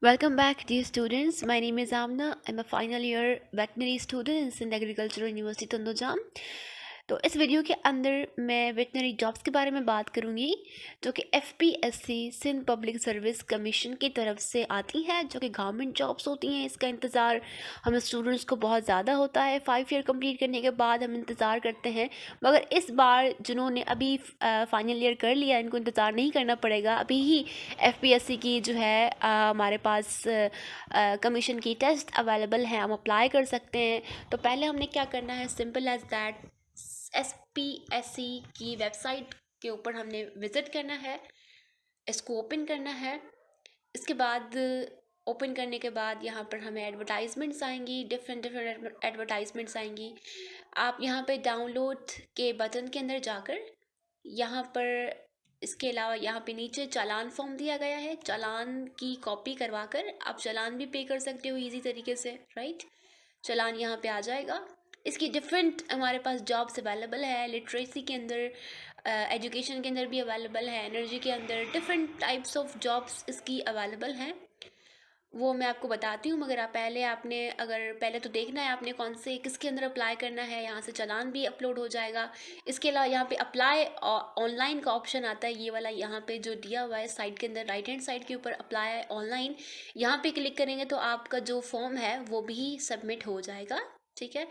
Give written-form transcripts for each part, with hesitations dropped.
Welcome back, dear students. My name is Amna. I'm a final year veterinary student in Sindh Agricultural University तंदोजाम। तो इस video के अंदर मैं veterinary jobs के बारे में बात करूंगी जो कि FPSC Sindh public service commission की तरफ से आती हैं, जो कि गवर्नमेंट जॉब्स होती हैं। इसका इंतज़ार हम स्टूडेंट्स को बहुत ज़्यादा होता है। 5 ईयर कंप्लीट करने के बाद हम इंतज़ार करते हैं, मगर इस बार जिन्होंने अभी फाइनल ईयर कर लिया इनको इंतज़ार नहीं करना पड़ेगा। अभी ही FPSC की जो है हमारे पास कमीशन की टेस्ट अवेलेबल है, हम अप्लाई कर सकते हैं। तो पहले हमने क्या करना है, सिंपल एज दैट, SPSC की वेबसाइट के ऊपर हमने विज़िट करना है, इसको ओपन करना है। इसके बाद ओपन करने के बाद यहाँ पर हमें एडवर्टाइजमेंट्स आएंगी, डिफरेंट एडवर्टाइजमेंट्स आएंगी। आप यहाँ पे डाउनलोड के बटन के अंदर जाकर यहाँ पर, इसके अलावा यहाँ पे नीचे चालान फॉर्म दिया गया है, चालान की कॉपी करवा कर आप चालान भी पे कर सकते हो इजी तरीके से, राइट। चालान यहाँ पे आ जाएगा। इसकी डिफरेंट हमारे पास जॉब्स अवेलेबल है, लिटरेसी के अंदर, एजुकेशन के अंदर भी अवेलेबल है, एनर्जी के अंदर, डिफरेंट टाइप्स ऑफ जॉब्स इसकी अवेलेबल हैं। वो मैं आपको बताती हूँ, मगर अगर पहले तो देखना है आपने कौन से किसके अंदर अप्लाई करना है। यहाँ से चालान भी अपलोड हो जाएगा। इसके अलावा यहाँ पे अप्लाई ऑनलाइन का ऑप्शन आता है, ये वाला यहाँ पे जो दिया हुआ है साइड के अंदर, राइट हैंड साइड के ऊपर अप्लाई ऑनलाइन, यहाँ पे क्लिक करेंगे तो आपका जो फॉर्म है वो भी सबमिट हो जाएगा। ठीक है,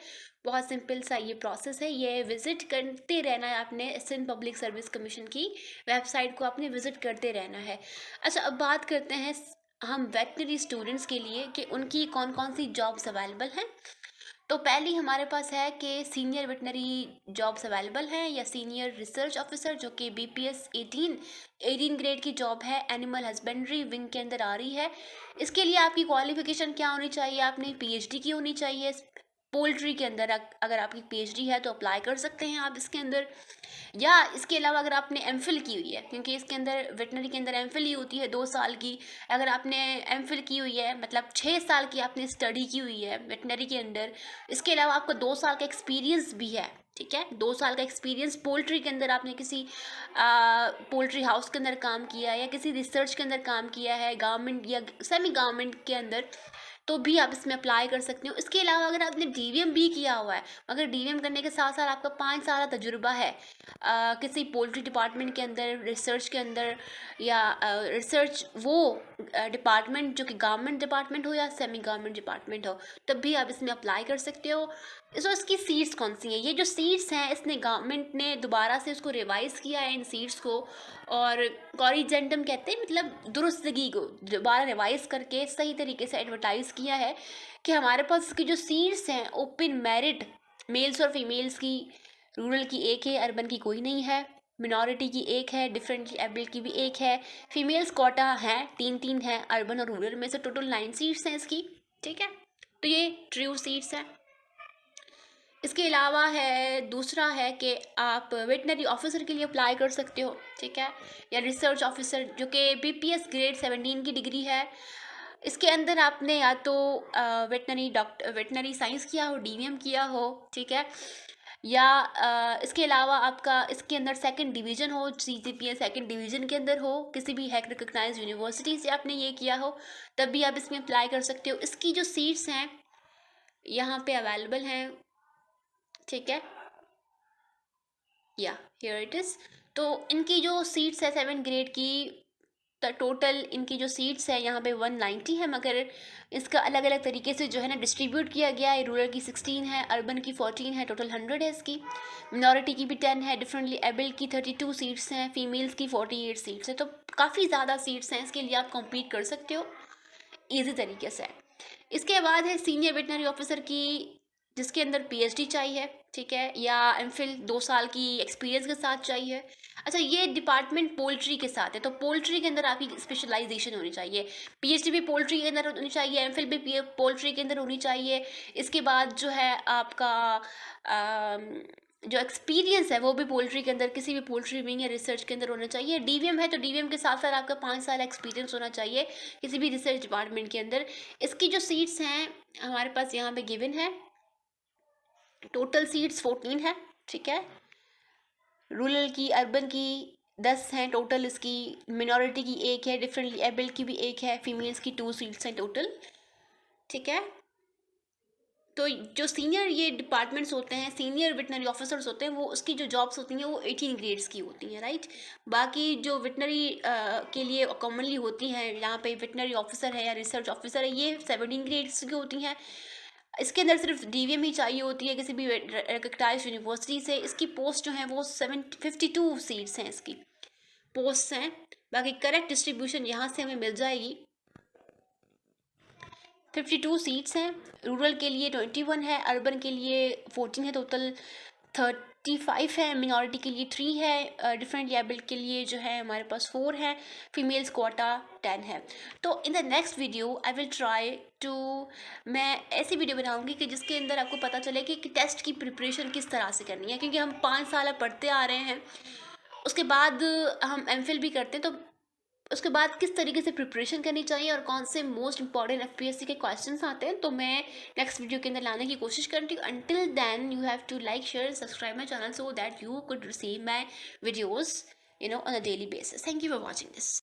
बहुत सिंपल सा ये प्रोसेस है। ये विजिट करते रहना है आपने, सिंध पब्लिक सर्विस कमीशन की वेबसाइट को आपने विजिट करते रहना है। अच्छा, अब बात करते हैं हम वेटनरी स्टूडेंट्स के लिए कि उनकी कौन कौन सी जॉब्स अवेलेबल हैं। तो पहली हमारे पास है कि सीनियर वेटनरी जॉब्स अवेलेबल हैं, या सीनियर रिसर्च ऑफिसर, जो कि BPS 18 ग्रेड की जॉब है, एनिमल हस्बेंड्री विंग के अंदर आ रही है। इसके लिए आपकी क्वालिफिकेशन क्या होनी चाहिए, आपने PhD की होनी चाहिए। पोल्ट्री के अंदर अगर आपकी PhD है तो अप्लाई कर सकते हैं आप इसके अंदर। या इसके अलावा अगर आपने MPhil की हुई है, क्योंकि इसके अंदर वेटनरी के अंदर MPhil ही होती है 2 साल की। अगर आपने MPhil की हुई है, मतलब 6 साल की आपने स्टडी की हुई है वेटनरी के अंदर, इसके अलावा आपको 2 साल का एक्सपीरियंस भी है। ठीक है, 2 साल का एक्सपीरियंस पोल्ट्री के अंदर, आपने किसी पोल्ट्री हाउस के अंदर काम किया है या किसी रिसर्च के अंदर काम किया है, गवर्नमेंट या सेमी गवर्नमेंट के अंदर, तो भी आप इसमें अप्लाई कर सकते हो। इसके अलावा अगर आपने DVM भी किया हुआ है, मगर DVM करने के साथ साथ आपका 5 साल तजुर्बा है किसी पोल्ट्री डिपार्टमेंट के अंदर, रिसर्च के अंदर, या रिसर्च वो डिपार्टमेंट जो कि गवर्नमेंट डिपार्टमेंट हो या सेमी गवर्नमेंट डिपार्टमेंट हो, तब भी आप इसमें अप्लाई कर सकते हो। सो इसकी सीट्स कौन सी हैं, ये जो सीट्स हैं इसने गवर्नमेंट ने दोबारा से उसको रिवाइज़ किया है इन सीट्स को, और कॉरिजेंडम कहते हैं, मतलब दुरुस्तगी को दोबारा रिवाइज़ करके सही तरीके से एडवर्टाइज़ किया है कि हमारे पास इसकी जो सीट्स हैं ओपन मेरिट, मेल्स और फीमेल्स की, रूरल की एक है, अर्बन की कोई नहीं है, मिनॉरिटी की एक है, डिफरेंटली एबल की भी एक है, फीमेल्स कोटा हैं, 3-3 हैं, अर्बन और रूरल में से टोटल 9 सीट्स हैं इसकी। ठीक है, तो ये ट्रू सीट्स हैं। इसके अलावा है, दूसरा है कि आप वेटनरी ऑफिसर के लिए अप्लाई कर सकते हो। ठीक है, या रिसर्च ऑफिसर, जो कि BPS ग्रेड 17 की डिग्री है। इसके अंदर आपने या तो वेटनरी साइंस किया हो, DVM किया हो, ठीक है, या इसके अलावा आपका इसके अंदर सेकंड डिवीज़न हो, CGPA सेकंड डिवीज़न के अंदर हो, किसी भी हैक रिकग्नाइज यूनिवर्सिटी से आपने ये किया हो, तब भी आप इसमें अप्लाई कर सकते हो। इसकी जो सीट्स हैं यहाँ पे अवेलेबल हैं। ठीक है, या हियर इट इज़। तो इनकी जो सीट्स है 7 ग्रेड की, टोटल इनकी जो सीट्स है यहाँ पे 190 है, मगर इसका अलग अलग तरीके से जो है ना डिस्ट्रीब्यूट किया गया है। रूरल की 16 है, अर्बन की 14 है, टोटल 100 है इसकी। मिनॉरिटी की भी 10 है, डिफरेंटली एबल की 32 सीट्स हैं, फीमेल्स की 48 सीट्स है। तो काफ़ी ज़्यादा सीट्स हैं, इसके लिए आप कम्पीट कर सकते हो ईजी तरीके से। इसके बाद है सीनियर वेटनरी ऑफिसर की, जिसके अंदर PhD चाहिए, ठीक है, या MPhil 2 साल की एक्सपीरियंस के साथ चाहिए। अच्छा, ये डिपार्टमेंट पोल्ट्री के साथ है, तो पोल्ट्री के अंदर आपकी स्पेशलाइजेशन होनी चाहिए। PhD भी पोल्ट्री के अंदर होनी चाहिए, MPhil भी पोल्ट्री के अंदर होनी चाहिए। इसके बाद जो है आपका जो एक्सपीरियंस है वो भी पोल्ट्री के अंदर, किसी भी पोल्ट्री विंग या रिसर्च के अंदर होना चाहिए। DVM है तो DVM के साथ साथ आपका 5 साल एक्सपीरियंस होना चाहिए किसी भी रिसर्च डिपार्टमेंट के अंदर। इसकी जो सीट्स हैं हमारे पास यहाँ पे गिवन है, टोटल सीट्स 14 है। ठीक है, रूरल की, अर्बन की 10 हैं टोटल इसकी, मिनॉरिटी की 1 है, डिफरेंटली एबल्ड की भी 1 है, फीमेल्स की 2 सीट्स हैं टोटल, ठीक है। तो जो सीनियर ये डिपार्टमेंट्स होते हैं, सीनियर वेटनरी ऑफिसर्स होते हैं, वो उसकी जो जॉब्स होती हैं वो 18 ग्रेड्स की होती हैं, राइट। बाकी जो वेटनरी के लिए कॉमनली होती हैं, यहाँ पे वेटनरी ऑफिसर है या रिसर्च ऑफिसर है, ये 17 ग्रेड्स की होती हैं। इसके अंदर सिर्फ डीवीएम ही चाहिए होती है किसी भी रिकग्नाइज्ड यूनिवर्सिटी से। इसकी पोस्ट जो है वो 52 सीट्स हैं, इसकी पोस्ट हैं। बाकी करेक्ट डिस्ट्रीब्यूशन यहाँ से हमें मिल जाएगी। 52 सीट्स हैं, रूरल के लिए 21 है, अर्बन के लिए 14 है, टोटल 35 है, मिनॉरिटी के लिए 3 है, डिफरेंट एबल्ड के लिए जो है हमारे पास 4 है, फीमेल्स कोटा 10 है। तो in the next video I will try to, मैं ऐसी वीडियो बनाऊंगी कि जिसके अंदर आपको पता चले कि टेस्ट की प्रिपरेशन किस तरह से करनी है, क्योंकि हम 5 साल पढ़ते आ रहे हैं, उसके बाद हम एमफिल भी करते हैं, तो उसके बाद किस तरीके से प्रिपरेशन करनी चाहिए और कौन से मोस्ट इंपॉर्टेंट एफपीएससी के क्वेश्चंस आते हैं, तो मैं नेक्स्ट वीडियो के अंदर लाने की कोशिश करती हूँ। Until then you have to like, share, subscribe my channel so that you could receive my videos on a daily basis. Thank you for watching this.